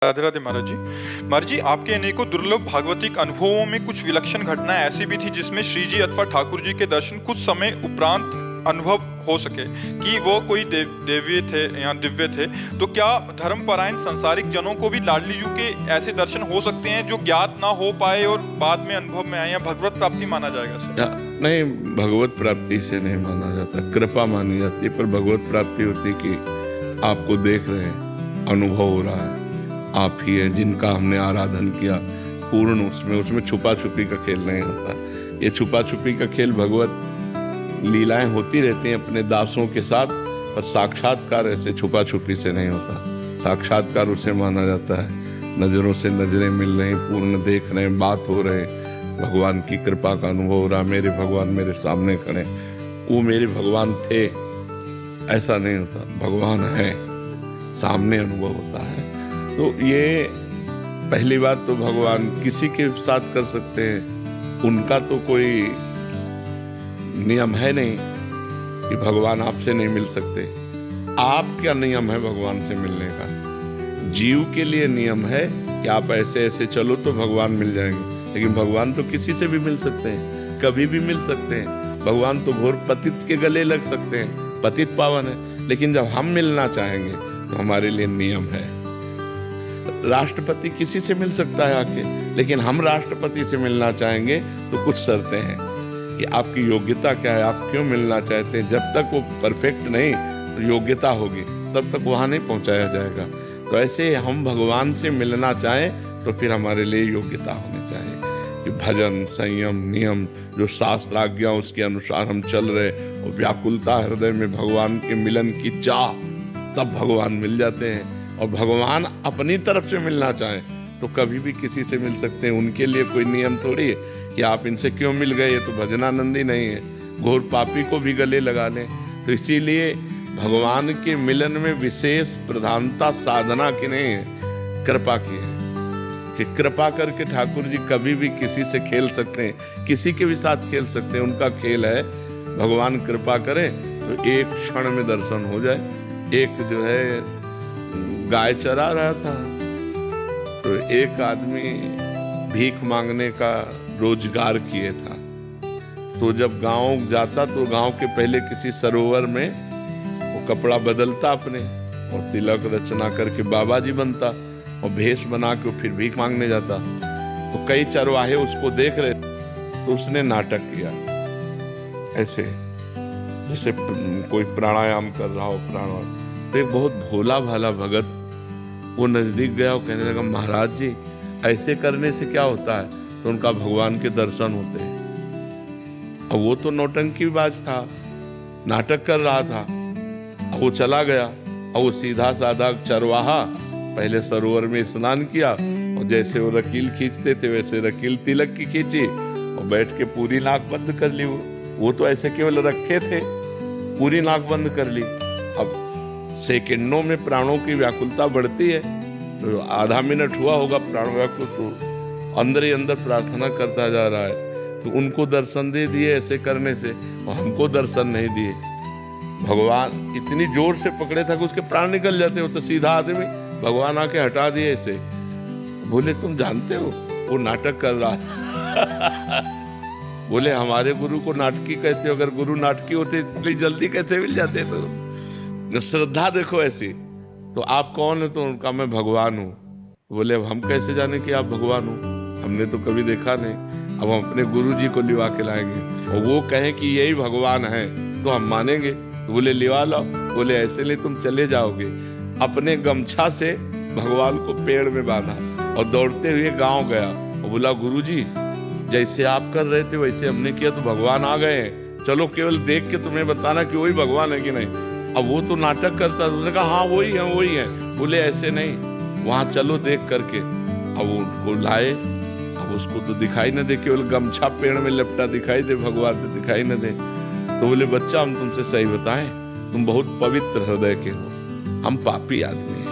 राधे राधे महाराज जी। महाराज जी, आपके अनेकों दुर्लभ भागवतिक अनुभवों में कुछ विलक्षण घटनाएं ऐसी भी थी जिसमें श्री जी अथवा ठाकुर जी के दर्शन कुछ समय उपरांत अनुभव हो सके कि वो कोई देव्य थे या दिव्य थे। तो क्या धर्मपरायण संसारिक जनों को भी लाडली जी के ऐसे दर्शन हो सकते हैं जो ज्ञात ना हो पाए और बाद में अनुभव में आए, या भगवत प्राप्ति माना जाएगा सर? नहीं, भगवत प्राप्ति से नहीं माना जाता, कृपा मानी जाती है। पर भगवत प्राप्ति होती कि आपको देख रहे हैं, अनुभव हो रहा है, आप ही हैं जिनका हमने आराधन किया पूर्ण। उसमें छुपा छुपी का खेल नहीं होता। ये छुपा छुपी का खेल भगवत लीलाएं होती रहती हैं अपने दासों के साथ, पर साक्षात्कार ऐसे छुपा छुपी से नहीं होता। साक्षात्कार उसे माना जाता है नजरों से नजरें मिल रही, पूर्ण देख रहे हैं, बात हो रहे, भगवान की कृपा का अनुभव हो रहा। मेरे भगवान मेरे सामने खड़े, वो मेरे भगवान थे ऐसा नहीं होता। भगवान है, सामने अनुभव होता है। तो ये पहली बात तो भगवान किसी के साथ कर सकते हैं, उनका तो कोई नियम है नहीं कि भगवान आपसे नहीं मिल सकते। आप क्या नियम है भगवान से मिलने का? जीव के लिए नियम है कि आप ऐसे ऐसे चलो तो भगवान मिल जाएंगे, लेकिन भगवान तो किसी से भी मिल सकते हैं, कभी भी मिल सकते हैं। भगवान तो घोर पतित के गले लग सकते हैं, पतित पावन है। लेकिन जब हम मिलना चाहेंगे तो हमारे लिए नियम है। राष्ट्रपति किसी से मिल सकता है आके, लेकिन हम राष्ट्रपति से मिलना चाहेंगे तो कुछ शर्तें हैं कि आपकी योग्यता क्या है, आप क्यों मिलना चाहते हैं। जब तक वो परफेक्ट नहीं योग्यता होगी तब तक वहां नहीं पहुंचाया जाएगा। तो ऐसे हम भगवान से मिलना चाहें तो फिर हमारे लिए योग्यता होनी चाहिए कि भजन, संयम, नियम, जो शास्त्र आज्ञा उसके अनुसार हम चल रहे, और व्याकुलता हृदय में भगवान के मिलन की चाह, तब भगवान मिल जाते हैं। और भगवान अपनी तरफ से मिलना चाहें तो कभी भी किसी से मिल सकते हैं। उनके लिए कोई नियम थोड़ी है कि आप इनसे क्यों मिल गए, ये तो भजनानंदी नहीं है, घोर पापी को भी गले लगा लें। तो इसीलिए भगवान के मिलन में विशेष प्रधानता साधना की नहीं है, कृपा की है कि कृपा करके ठाकुर जी कभी भी किसी से खेल सकते हैं, किसी के भी साथ खेल सकते हैं। उनका खेल है, भगवान कृपा करें तो एक क्षण में दर्शन हो जाए। एक जो है गाय चरा रहा था, तो एक आदमी भीख मांगने का रोजगार किए था। तो जब गांव जाता तो गांव के पहले किसी सरोवर में वो कपड़ा बदलता अपने, और तिलक रचना करके बाबा जी बनता, और भेष बना के फिर भीख मांगने जाता। तो कई चरवाहे उसको देख रहे, तो उसने नाटक किया ऐसे, जैसे कोई प्राणायाम कर रहा हो, प्राणायाम। तो एक बहुत भोला भाला भगत वो नजदीक गया और कहने लगा, महाराज जी ऐसे करने से क्या होता है? तो उनका भगवान के दर्शन होते हैं। और वो तो नौटंकीबाज था, नाटक कर रहा था। और वो चला गया, और वो सीधा साधा चरवाहा पहले सरोवर में स्नान किया, और जैसे वो रकील खींचते थे वैसे रकील तिलक की खींची, और बैठ के पूरी नाक बंद कर ली। वो तो ऐसे केवल रखे थे, पूरी नाक बंद कर ली। अब सेकंडों में प्राणों की व्याकुलता बढ़ती है, तो आधा मिनट हुआ होगा प्राण व्याकुल, तो अंदर ही अंदर प्रार्थना करता जा रहा है। तो उनको दर्शन दे दिए ऐसे करने से, और हमको दर्शन नहीं दिए। भगवान इतनी जोर से पकड़े था कि उसके प्राण निकल जाते हो। तो सीधा आदमी भगवान आके हटा दिए ऐसे। बोले, तुम जानते हो वो नाटक कर रहा था। बोले, हमारे गुरु को नाटकी कहते हो, अगर गुरु नाटकी होते इतनी जल्दी कैसे मिल जाते? तो श्रद्धा देखो ऐसी। तो आप कौन है? तो उनका, मैं भगवान हूँ। बोले, अब हम कैसे जाने कि आप भगवान हो? हमने तो कभी देखा नहीं। अब हम अपने गुरु जी को लिवा के लाएंगे, और वो कहें कि यही भगवान है तो हम मानेंगे। तो बोले, लिवा लाओ। बोले, ऐसे नहीं, तुम चले जाओगे। अपने गमछा से भगवान को पेड़ में बांधा और दौड़ते हुए गांव गया, और बोला, गुरु जी जैसे आप कर रहे थे वैसे हमने किया तो भगवान आ गए हैं, चलो केवल देख के तुम्हें बताना कि वही भगवान है कि नहीं। अब वो तो नाटक करता था। उसने कहा, हाँ वही है, वही है। बोले, ऐसे नहीं, वहां चलो देख करके। अब वो उनको लाए, अब उसको तो दिखाई न दे, केवल गमछा पेड़ में लपटा दिखाई दे, भगवान तो दिखाई न दे। तो बोले, बच्चा हम तुमसे सही बताएं, तुम बहुत पवित्र हृदय के हो, हम पापी आदमी हैं,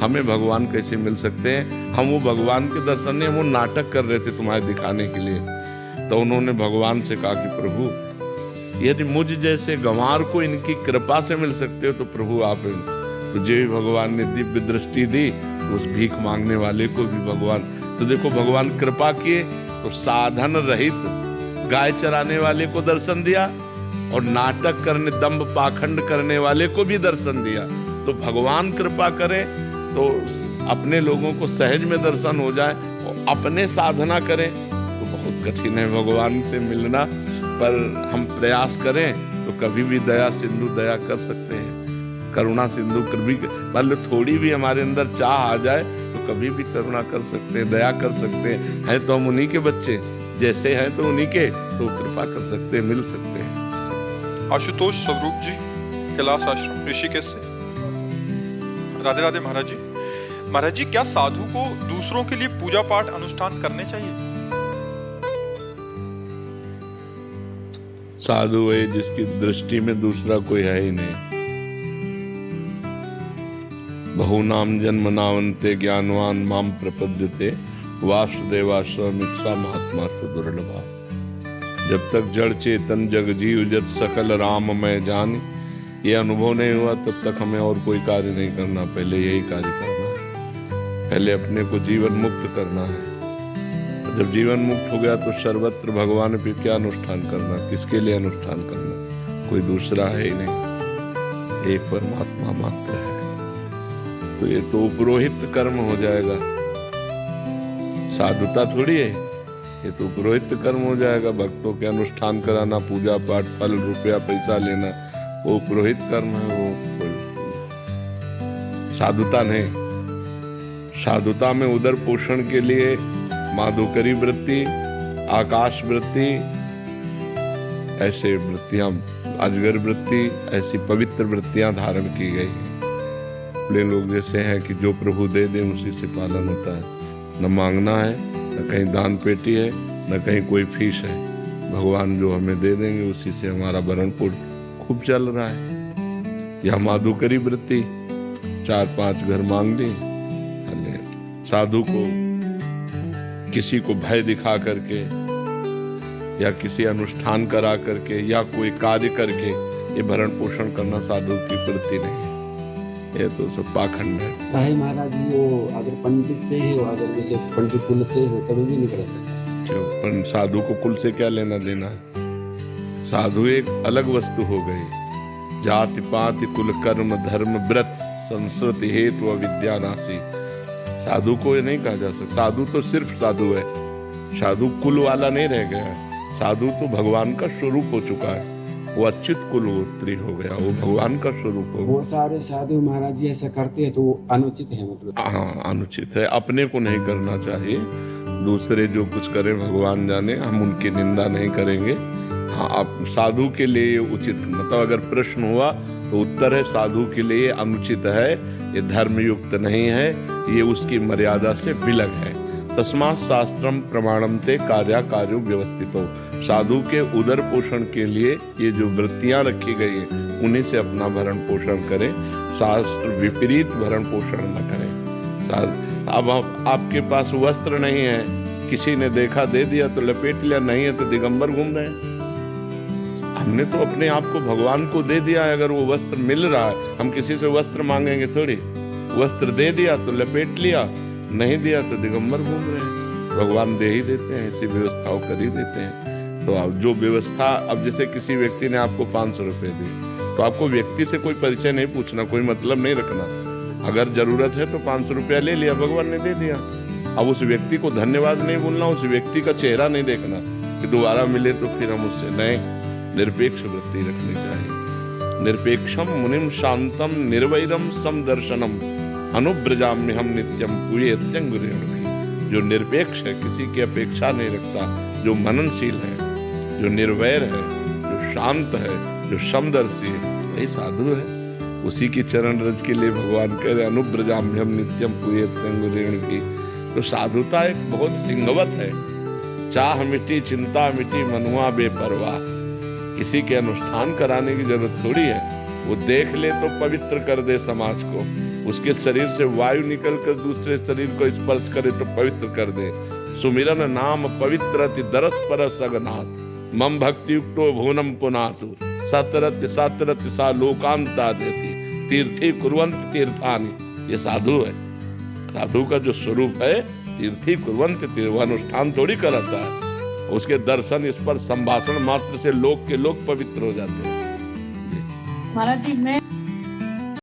हमें भगवान कैसे मिल सकते हैं? हम वो भगवान के दर्शन नहीं, हम वो नाटक कर रहे थे तुम्हारे दिखाने के लिए। तो उन्होंने भगवान से कहा कि प्रभु, यदि मुझ जैसे गंवार को इनकी कृपा से मिल सकते हो तो प्रभु आप। तो जो भगवान ने दिव्य दृष्टि दी, तो उस भीख मांगने वाले को भी भगवान, तो देखो भगवान कृपा किए तो साधन रहित गाय चराने वाले को दर्शन दिया और नाटक करने दंभ पाखंड करने वाले को भी दर्शन दिया। तो भगवान कृपा करें तो अपने लोगों को सहज में दर्शन हो जाए, और अपने साधना करें तो बहुत कठिन है भगवान से मिलना, पर हम प्रयास करें तो कभी भी दया सिंधु दया कर सकते हैं, करुणा सिंधु कभी मान लो थोड़ी भी हमारे अंदर चाह आ जाए तो कभी भी करुणा कर सकते हैं, दया कर सकते हैं तो हम उन्हीं के बच्चे, जैसे हैं तो उन्हीं के, तो कृपा कर सकते हैं, मिल सकते हैं। आशुतोष स्वरूप जी, कैलाश आश्रम ऋषिकेश से। राधे राधे महाराज जी। महाराज जी, क्या साधु को दूसरों के लिए पूजा पाठ अनुष्ठान करने चाहिए? साधु है जिसकी दृष्टि में दूसरा कोई है ही नहीं। बहुनाम जन्म नावंते ज्ञानवान माम प्रपद्यते वासुदेवास्वमित्सा महात्मा दुर्लभा। जब तक जड़ चेतन जग जीव जत सकल राम मैं जान, ये अनुभव नहीं हुआ तब तक हमें और कोई कार्य नहीं करना, पहले यही कार्य करना है, पहले अपने को जीवन मुक्त करना है। जब जीवन मुक्त हो गया तो सर्वत्र भगवान पे क्या अनुष्ठान करना, किसके लिए अनुष्ठान करना, कोई दूसरा है ही नहीं, एक परमात्मा मात्र है। तो ये तो पुरोहित कर्म हो जाएगा, साधुता थोड़ी है, ये तो पुरोहित कर्म हो जाएगा। भक्तों के अनुष्ठान कराना, पूजा पाठ, फल रुपया पैसा लेना, वो पुरोहित कर्म है, वो साधुता नहीं। साधुता में उदर पोषण के लिए माधुकरी वृत्ति, आकाश वृत्ति, ऐसे वृत्तियां, अजगर वृत्ति, ऐसी पवित्र वृत्तियां धारण की गई हैं। बड़े लोग जैसे हैं कि जो प्रभु दे दे उसी से पालन होता है, न मांगना है, न कहीं दान पेटी है, न कहीं कोई फीस है। भगवान जो हमें दे देंगे उसी से हमारा भरण पोषण खूब चल रहा है। या माधुकरी वृत्ति, 4-5 घर मांग ली। साधु को किसी को भय दिखा करके या किसी अनुष्ठान करा करके या कोई कार्य करके ये भरण पोषण करना साधु की वृत्ति नहीं है, ये तो सब पाखंड है। चाहे महाराज जी वो अगर पंडित से ही हो, अगर जैसे पंडित कुल से हो तभी भी नहीं कर सकता। क्यों? साधु को कुल से क्या लेना देना है? साधु एक अलग वस्तु हो गई। जाति पाति कुल कर्म धर्म व्रत संस्कृति हेतु विद्या नासी। साधु को ये नहीं कहा जा सकता। साधु तो सिर्फ साधु है, साधु कुल वाला नहीं रह गया है। साधु तो भगवान का स्वरूप हो चुका है, वो अच्युत कुलगोत्री हो गया, वो भगवान का स्वरूप हो गया। वो सारे साधु महाराज जी ऐसा करते हैं तो वो अनुचित है, मतलब हाँ अनुचित है, अपने को नहीं करना चाहिए। दूसरे जो कुछ करें भगवान जाने, हम उनकी निंदा नहीं करेंगे। हाँ, आप साधु के लिए उचित, मतलब अगर प्रश्न हुआ तो उत्तर है साधु के लिए अनुचित है, ये धर्मयुक्त नहीं है, ये उसकी मर्यादा से विलग है। तस्मात् शास्त्रम प्रमाणम ते कार्या कार्यो व्यवस्थितो। साधु के उदर पोषण के लिए ये जो वृत्तियां रखी गई हैं उन्हीं से अपना भरण पोषण करें, शास्त्र विपरीत भरण पोषण न करें। अब आपके पास वस्त्र नहीं है, किसी ने देखा दे दिया तो लपेट लिया, नहीं है तो दिगंबर घूम रहे हैं। हमने तो अपने आप को भगवान को दे दिया है। अगर वो वस्त्र मिल रहा है, हम किसी से वस्त्र मांगेंगे थोड़ी। वस्त्र दे दिया तो लपेट लिया, नहीं दिया तो दिगंबर घूम रहे हैं। भगवान दे ही देते हैं, ऐसी व्यवस्थाओं कर ही देते हैं। तो अब जो व्यवस्था, अब जैसे किसी व्यक्ति ने आपको 500 रुपए दिए तो आपको व्यक्ति से कोई परिचय नहीं पूछना, कोई मतलब नहीं रखना। अगर जरूरत है तो 500 रुपया ले लिया, भगवान ने दे दिया। अब उस व्यक्ति को धन्यवाद नहीं बोलना, उस व्यक्ति का चेहरा नहीं देखना कि दोबारा मिले तो फिर हम उससे नहीं। निरपेक्ष वृत्ति रखनी चाहिए। निरपेक्षम मुनिम शांतम निर्वैरम समदर्शनम अनुब्रजाम्य हम नित्यम पूये त्यंगुरेण। जो निरपेक्ष है, किसी की अपेक्षा नहीं रखता, जो मननशील है, जो निर्वैर है, जो शांत है, जो समदर्शी है, वही साधु है। उसी की चरण रज के लिए भगवान कह रहे अनुब्रजाम्य हम नित्यम पूये त्यंगुरेण भी। तो साधुता एक बहुत सिंहवत है। चाह मिटी चिंता मिटी मनुआ बेपरवाह। किसी के अनुष्ठान कराने की जरूरत थोड़ी है, वो देख ले तो पवित्र कर दे समाज को। उसके शरीर से वायु निकल कर दूसरे शरीर को स्पर्श करे तो पवित्र कर दे। सुमिरन नाम पवित्रति दरस परस अगनास मम भक्ति युक्तो भुवनम पुनातु सतरति सतरति सा लोकांता देती तीर्थी कुर्वन्त तीर्थानि। ये साधु है। साधु का जो स्वरूप है तीर्थी कुर्वन्ति तीर्थानुष्ठान थोड़ी कराता है, उसके दर्शन इस पर संभाषण मात्र से लोग के लोग पवित्र हो जाते हैं। महाराज जी मैं